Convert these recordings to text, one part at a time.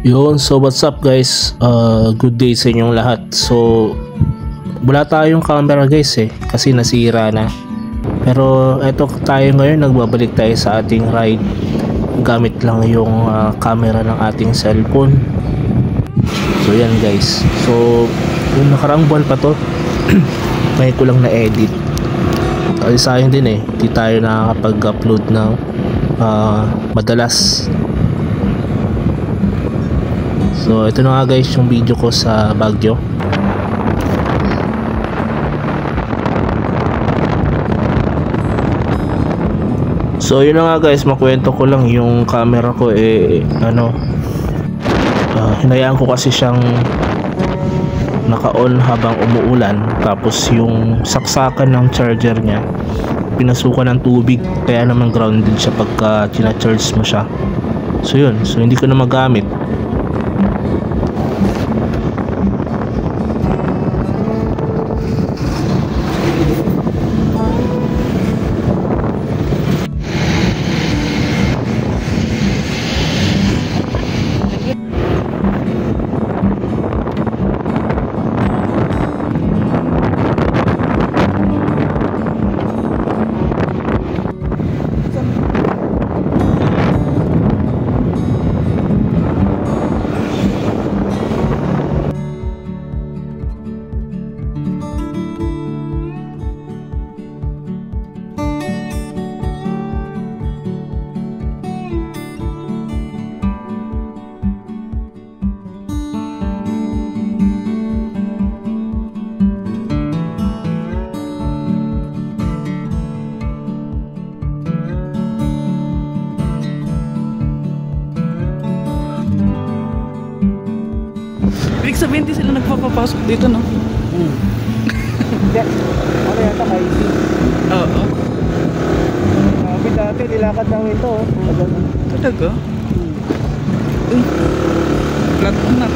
Yun, so what's up guys? Good day sa inyong lahat. So wala tayong camera guys kasi nasira na. Pero eto tayo ngayon, nagbabalik tayo sa ating ride gamit lang yung camera ng ating cellphone. So yan guys. So yung nakaraang buwan pa to may ko lang na edit. Kasi sayang din hindi tayo nakakapag-upload ng madalas. So ito na nga guys yung video ko sa Baguio. So yun na nga guys, makwento ko lang yung camera ko hinayaan ko kasi siyang naka-on habang umuulan, tapos yung saksakan ng charger niya pinasukan ng tubig, kaya naman grounded siya pagka tina-charge mo siya. So yun, so hindi ko na magamit. Ibig sabihin di sila nagpapapasok dito, no? Hindi. Ano yata kaisi? Oo. Sabi dati, nilakad lang ito. Talaga? Flat na.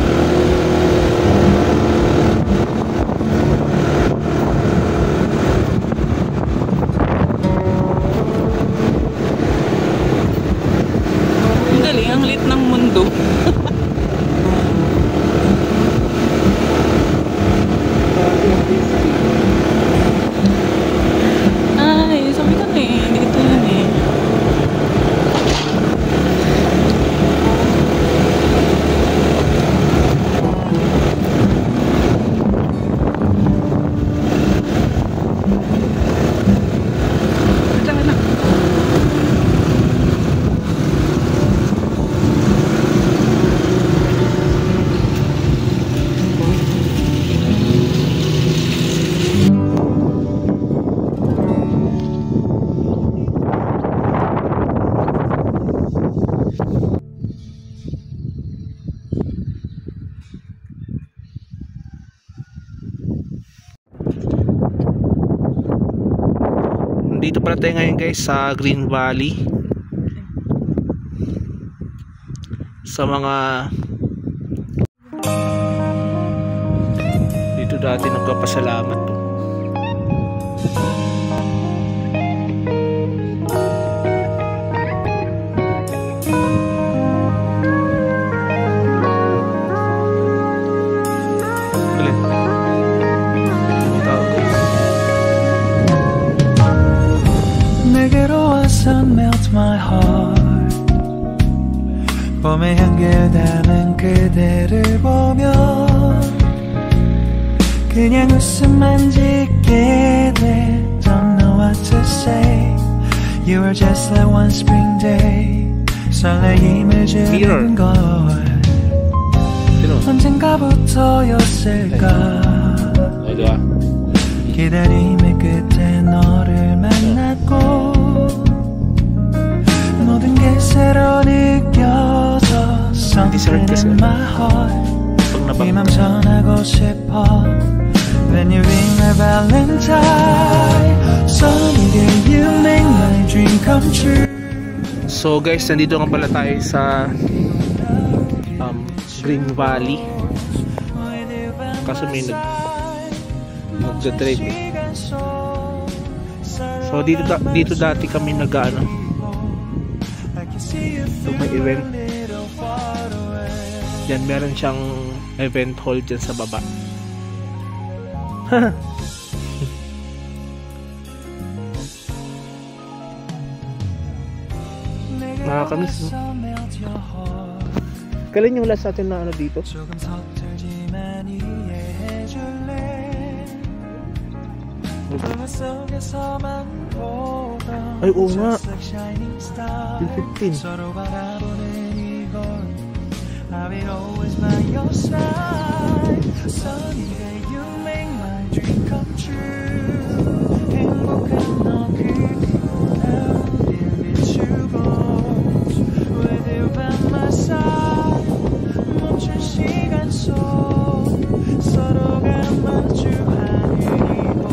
Ang galing, ang lit ng mundo. Ay, sabi ko dito yan Dito pala tayo ngayon guys sa Green Valley, sa mga dito dati nagpapasalamat to. Melt my heart. 봄의 향기를 담은 그대를 보며 그냥 웃음만 짓게 돼. Don't know what to say. You were just like one spring day. 설레임을 주는 걸 언젠가부터였을까. 기다림의 끝에 너를 만났고 모든 게 새로 느껴져. Something in my heart. 이 맘 전하고 싶어. When you ring my Valentine, sunny day you make my dream come true. So guys, nandito nga pala tayo sa Green Valley. Kaso may nagda-drive So dito dati kami nag-ano, may event. Yan, meron siyang event hall dyan sa baba. Nakakamiss, no? Kailan yung last natin na ano dito? Ay, oo nga. Yung 15. I will always by your side. Sunny day, you make my dream come true. 행복한 너 그리고 나 어딜 비추고 With you by my side. 멈춘 시간 속 서로가 마주하는 이곳.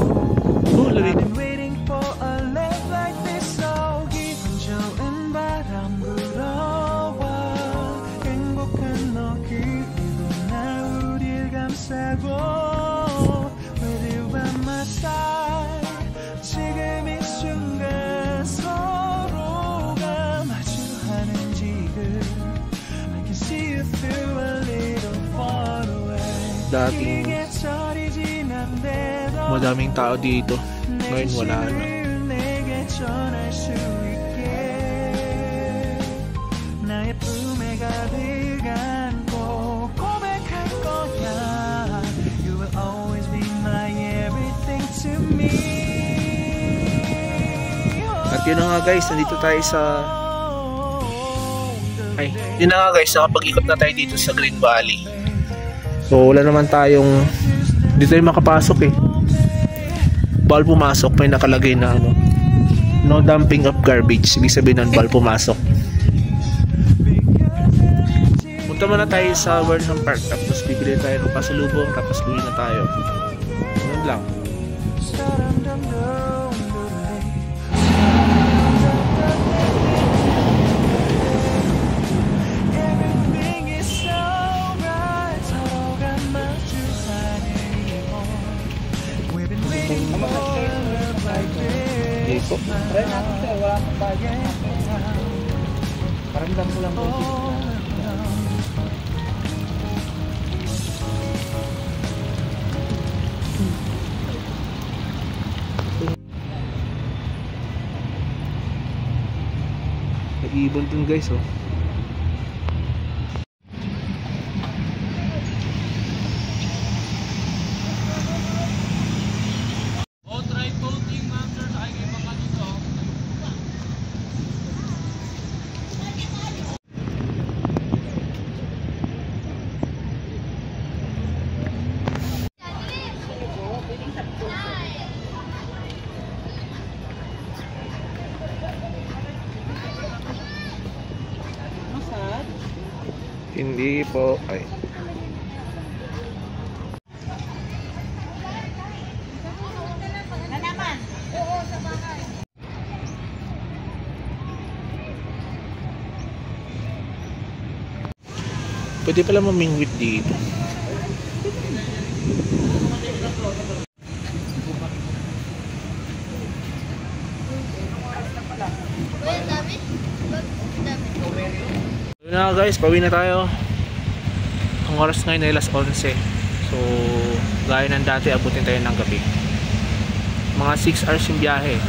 I've been waiting for a love like this. So 기분 좋은 바람 불어와. 너 그리고 나 우릴 감싸고 With you by my side 지금 이 순간 서로가 마주하는 지금 I can see you through a little far away Dating madaming tao dito. Ngayon wala na. 내게 전할 수 있게 나의 품에 가득 At yun na nga guys, nandito tayo sa yun na nga guys, nakapag-ikot na tayo dito sa Green Valley. So wala naman tayong hindi tayo makapasok eh. Bawal pumasok, may nakalagay na ano, no dumping of garbage. Ibig sabihin ng bawal pumasok. Punta muna tayo sa Burnham Park, tapos bibili tayo ng pasalubong, tapos uwi na tayo. Ganun lang. Dito. Try natin sir, wala kang bagay. Paramdam ko lang po. Nag-iibon dun guys, oh. Hindi po. Ay. Pwede pala mamingwit dito. Yun na guys, pauwi na tayo. Ang oras ngayon ay alas 11. So gaya ng dati, abutin tayo ng gabi. Mga 6 hours yung biyahe.